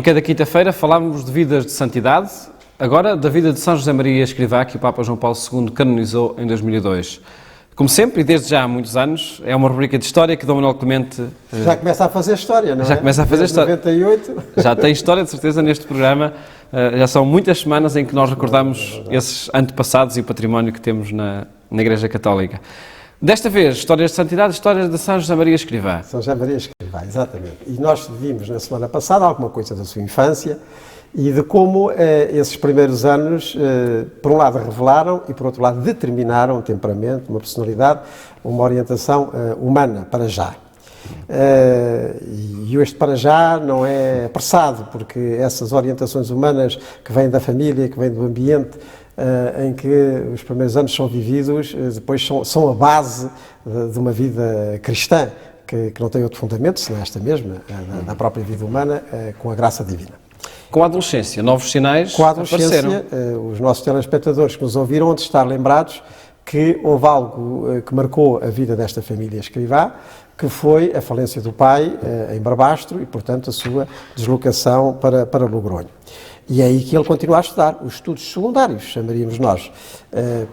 cada quinta-feira falámos de vidas de santidade, agora da vida de São José Maria Escrivá, que o Papa João Paulo II canonizou em 2002. Como sempre, e desde já há muitos anos, é uma rubrica de história que Dom Manuel Clemente... Já começa a fazer história, não é? Já começa a fazer história. 98. Já tem história, de certeza, neste programa. Já são muitas semanas em que nós recordamos esses antepassados e o património que temos na Igreja Católica. Desta vez, histórias de santidade, histórias de São José Maria Escrivá. São José Maria Escrivá, exatamente. E nós vimos na semana passada alguma coisa da sua infância e de como esses primeiros anos, por um lado, revelaram e, por outro lado, determinaram um temperamento, uma personalidade, uma orientação humana para já. E este para já não é apressado, porque essas orientações humanas que vêm da família, que vêm do ambiente, em que os primeiros anos são vividos, depois são a base de uma vida cristã, que não tem outro fundamento, senão esta mesma, da própria vida humana, com a graça divina. Com a adolescência, novos sinais apareceram. Os nossos telespectadores que nos ouviram hão de estar lembrados que houve algo que marcou a vida desta família Escrivá, que foi a falência do pai em Barbastro e, portanto, a sua deslocação para Logronho. E é aí que ele continua a estudar os estudos secundários, chamaríamos nós,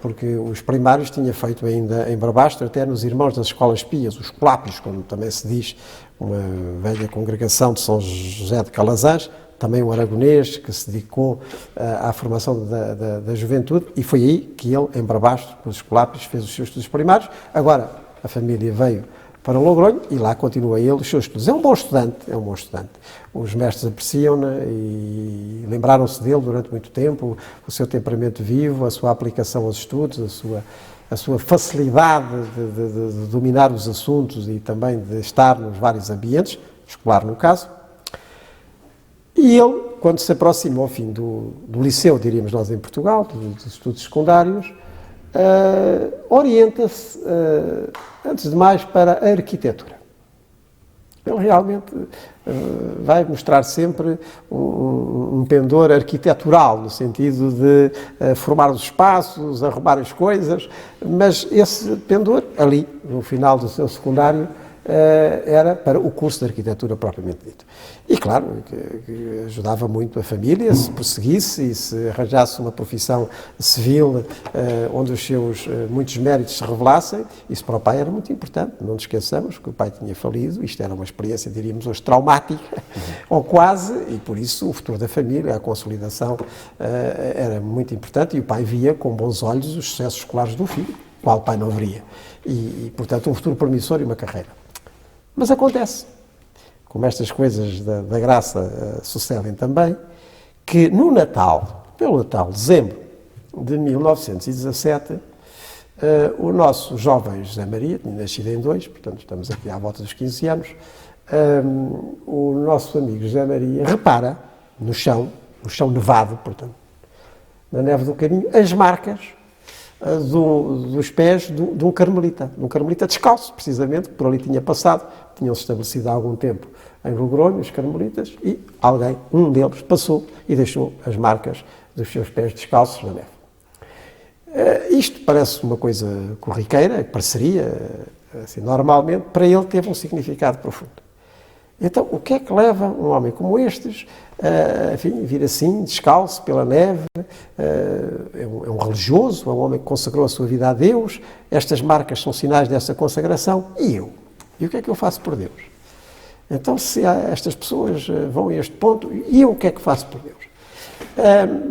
porque os primários tinha feito ainda em Barbastro, até nos irmãos das escolas pias, os Colápios, como também se diz, uma velha congregação de São José de Calazans, também um aragonês que se dedicou à formação da juventude, e foi aí que ele, em Barbastro, com os Colápios, fez os seus estudos primários. Agora, a família veio para Logronho e lá continua ele os seus estudos. É um bom estudante. Os mestres apreciam-no e lembraram-se dele durante muito tempo, o seu temperamento vivo, a sua aplicação aos estudos, a sua facilidade de dominar os assuntos e também de estar nos vários ambientes, escolar no caso. E ele, quando se aproxima ao fim do liceu, diríamos nós em Portugal, dos estudos secundários, orienta-se, antes de mais, para a arquitetura. Ele realmente vai mostrar sempre um pendor arquitetural, no sentido de formar os espaços, arrumar as coisas, mas esse pendor, ali, no final do seu secundário, era para o curso de arquitetura propriamente dito. E claro, que ajudava muito a família, se prosseguisse e se arranjasse uma profissão civil onde os seus muitos méritos se revelassem. Isso para o pai era muito importante, não nos esqueçamos que o pai tinha falido, isto era uma experiência, diríamos hoje, traumática, ou quase, e por isso o futuro da família, a consolidação era muito importante, e o pai via com bons olhos os sucessos escolares do filho, qual o pai não veria, e portanto um futuro promissor e uma carreira. Mas acontece, como estas coisas da graça sucedem também, que no Natal, pelo Natal, dezembro de 1917, o nosso jovem José Maria, tinha nascido em 2, portanto estamos aqui à volta dos 15 anos, o nosso amigo José Maria repara no chão nevado, portanto, na neve do caminho, as marcas dos pés de um carmelita descalço, precisamente, que por ali tinha passado, tinham-se estabelecido há algum tempo em Logronho, os carmelitas, e alguém, um deles, passou e deixou as marcas dos seus pés descalços na neve. Isto parece uma coisa corriqueira, pareceria, assim, normalmente, para ele teve um significado profundo. Então, o que é que leva um homem como estes a vir assim, descalço pela neve? É um religioso, é um homem que consagrou a sua vida a Deus. Estas marcas são sinais dessa consagração. E eu? E o que é que eu faço por Deus? Então, se estas pessoas vão a este ponto, e eu o que é que faço por Deus?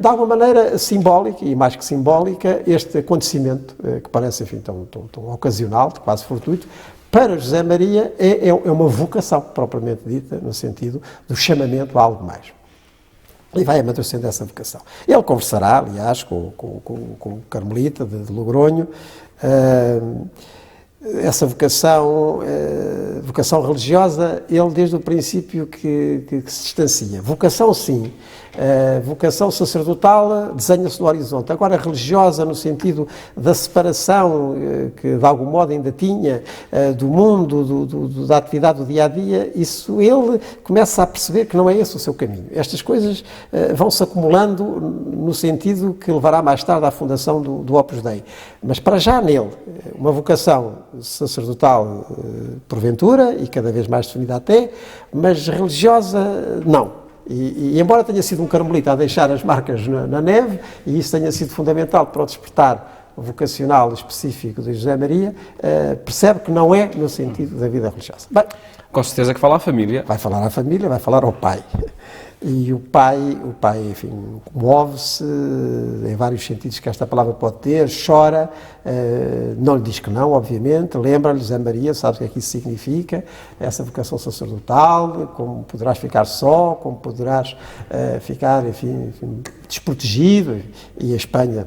De alguma maneira simbólica, e mais que simbólica, este acontecimento, que parece, enfim, tão ocasional, quase fortuito, para José Maria é uma vocação, propriamente dita, no sentido do chamamento a algo mais. E vai amadurecendo essa vocação. Ele conversará, aliás, com o Carmelita de Logronho, essa vocação religiosa, ele desde o princípio que se distancia. Vocação, sim. Vocação sacerdotal desenha-se no horizonte. Agora, religiosa, no sentido da separação que de algum modo ainda tinha do mundo, da atividade do dia-a-dia, isso ele começa a perceber que não é esse o seu caminho. Estas coisas vão-se acumulando no sentido que levará mais tarde à fundação do Opus Dei. Mas para já nele, uma vocação sacerdotal porventura, e cada vez mais definida até, mas religiosa não. e embora tenha sido um carmelita a deixar as marcas na neve, e isso tenha sido fundamental para o despertar vocacional específico de José Maria, percebe que não é no sentido da vida religiosa. Bem, Com certeza que fala à família. vai falar à família, vai falar ao pai. E o pai, enfim, move-se em vários sentidos que esta palavra pode ter, chora, não lhe diz que não, obviamente, lembra-lhe, José Maria, sabes o que é que isso significa, essa vocação sacerdotal, como poderás ficar só, como poderás ficar, enfim, desprotegido, e a Espanha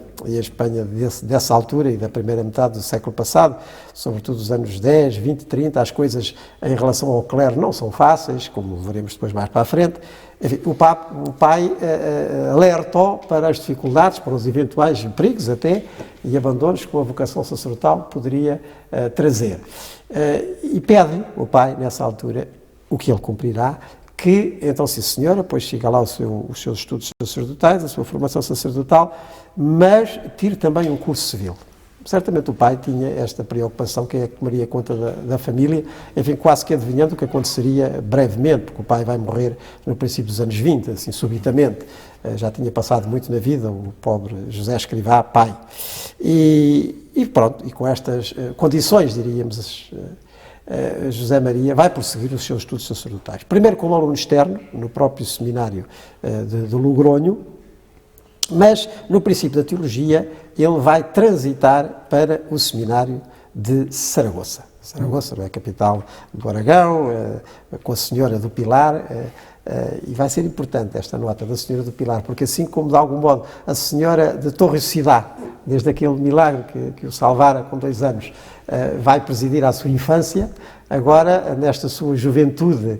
dessa altura e da primeira metade do século passado, sobretudo os anos 10, 20, 30, as coisas em relação ao clero não são fáceis, como veremos depois mais para a frente. Enfim, o pai alertou para as dificuldades, para os eventuais perigos até, e abandonos que uma vocação sacerdotal poderia trazer. E pede o pai, nessa altura, o que ele cumprirá, que, então, sim senhora, pois siga lá os seus estudos sacerdotais, a sua formação sacerdotal, mas tire também um curso civil. Certamente o pai tinha esta preocupação, quem é que tomaria conta da família, enfim, quase que adivinhando o que aconteceria brevemente, porque o pai vai morrer no princípio dos anos 20, assim, subitamente. Já tinha passado muito na vida, o pobre José Escrivá, pai. E pronto, e com estas condições, diríamos, José Maria vai prosseguir os seus estudos sacerdotais. Primeiro como aluno externo, no próprio seminário de Logronho, mas no princípio da teologia ele vai transitar para o seminário de Saragoça. Saragoça é a capital do Aragão, com a Senhora do Pilar, e vai ser importante esta nota da Senhora do Pilar, porque assim como de algum modo a Senhora de Torre-Cidade, desde aquele milagre que o salvara com 2 anos, vai presidir à sua infância, agora, nesta sua juventude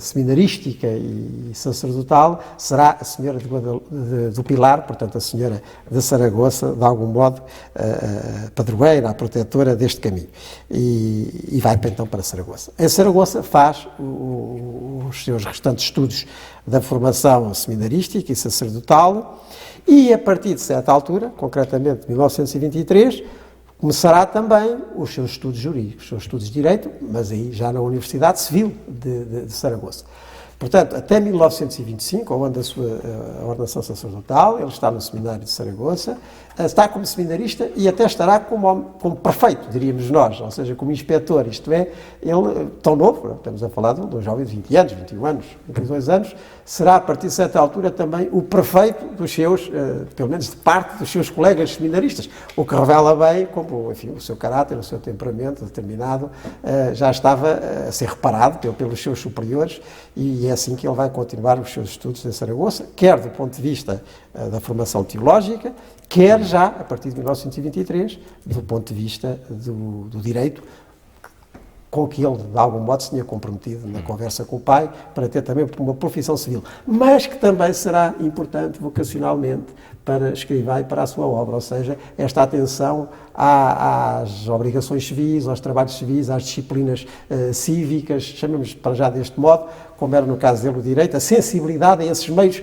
seminarística e sacerdotal, será a Senhora do Pilar, portanto, a Senhora de Saragoça, de algum modo, a padroeira, a protetora deste caminho. E vai, então, para Saragoça. Em Saragoça faz os seus restantes estudos da formação seminarística e sacerdotal, e a partir de certa altura, concretamente 1923, começará também os seus estudos jurídicos, os seus estudos de Direito, mas aí já na Universidade Civil de Saragoça. Portanto, até 1925, ao ano da sua ordenação sacerdotal, ele está no seminário de Saragoça, está como seminarista e até estará como prefeito, diríamos nós, ou seja, como inspetor, isto é, ele, tão novo, estamos a falar de um jovem de 20 anos, 21 anos, 22 anos, será a partir de certa altura também o prefeito dos seus, pelo menos de parte dos seus colegas seminaristas, o que revela bem como, enfim, o seu caráter, o seu temperamento determinado já estava a ser reparado pelos seus superiores, e é assim que ele vai continuar os seus estudos em Saragoça, quer do ponto de vista da formação teológica, quer já, a partir de 1923, do ponto de vista do direito, com que ele, de algum modo, se tinha comprometido na conversa com o pai, para ter também uma profissão civil, mas que também será importante vocacionalmente para Escrivá e para a sua obra, ou seja, esta atenção às obrigações civis, aos trabalhos civis, às disciplinas cívicas, chamemos para já deste modo, como era no caso dele o direito, a sensibilidade a esses meios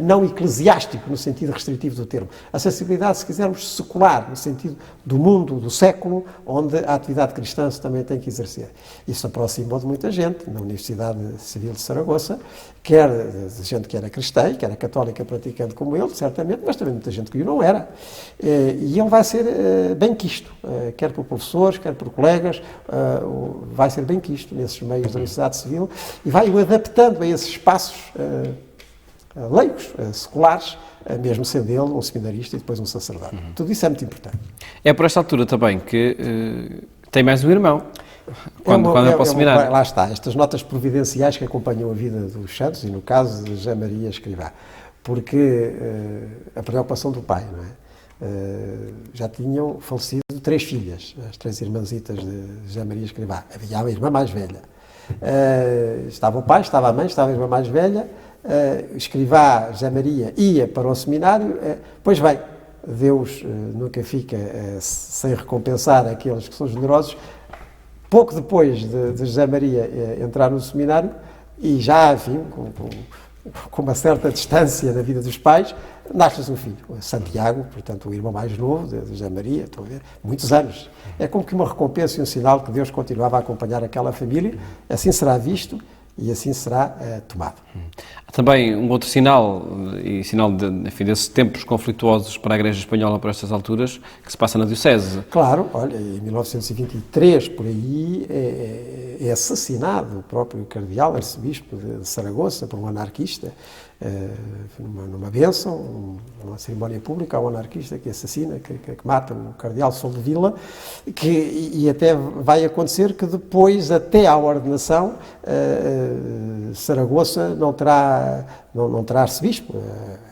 não eclesiásticos, no sentido restritivo do termo. A sensibilidade, se quisermos, secular, no sentido do mundo, do século, onde a atividade cristã se também tem que exercer. Isso aproximou de muita gente, na Universidade Civil de Saragoça, quer de gente que era cristã, que era católica praticante como ele, certamente, mas também muita gente que o não era. E ele vai ser bem quisto, quer por professores, quer por colegas, vai ser bem quisto nesses meios da Universidade Civil, e vai o adaptando a esses espaços leigos, seculares, mesmo sendo ele um seminarista e depois um sacerdote. Tudo isso é muito importante. É por esta altura também que tem mais um irmão, quando é para o seminário. Lá está, estas notas providenciais que acompanham a vida dos santos, e no caso de José Maria Escrivá, porque a preocupação do pai, não é? Já tinham falecido 3 filhas, as 3 irmãzitas de José Maria Escrivá. Havia a irmã mais velha. Estava o pai, estava a mãe, estava a irmã mais velha. Escrivá, José Maria, ia para o seminário. Pois bem, Deus nunca fica sem recompensar aqueles que são generosos. Pouco depois de José Maria entrar no seminário, e já, enfim, com uma certa distância da vida dos pais, nasce-lhes um filho, Santiago, portanto o irmão mais novo de José Maria, estão a ver, muitos anos. É como que uma recompensa e um sinal que Deus continuava a acompanhar aquela família, assim será visto, e assim será tomado. Há também um outro sinal, e sinal enfim, desses tempos conflituosos para a Igreja Espanhola por estas alturas, que se passa na Diocese. Claro, olha, em 1923, por aí, é assassinado o próprio cardeal, arcebispo de Saragoça, por um anarquista, numa bênção, numa cerimónia pública, há um anarquista que assassina, que mata o cardeal Soldevila, e até vai acontecer que depois, até à ordenação, Saragoça não terá arcebispo,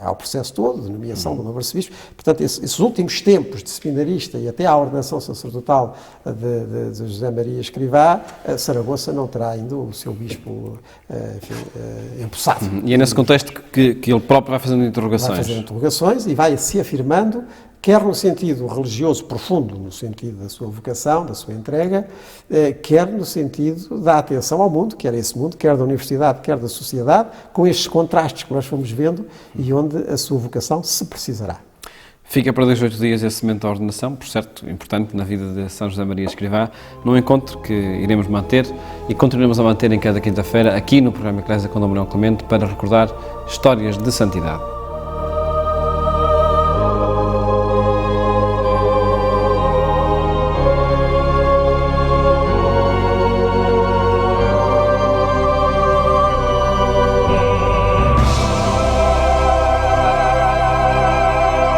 há o processo todo de nomeação do novo arcebispo. Portanto, esses últimos tempos de seminarista e até à ordenação sacerdotal de José Maria Escrivá, Saragoça não terá ainda o seu bispo empossado. E é nesse contexto que ele próprio vai fazendo interrogações. Vai fazendo interrogações e vai se afirmando, quer no sentido religioso profundo, no sentido da sua vocação, da sua entrega, quer no sentido da atenção ao mundo, quer esse mundo, quer da universidade, quer da sociedade, com estes contrastes que nós fomos vendo e onde a sua vocação se precisará. Fica para 2 a 8 dias esse momento da ordenação, por certo, importante na vida de São José Maria Escrivá, num encontro que iremos manter e continuaremos a manter em cada quinta-feira aqui no programa Eclésia com Dom Manuel Clemente para recordar histórias de santidade.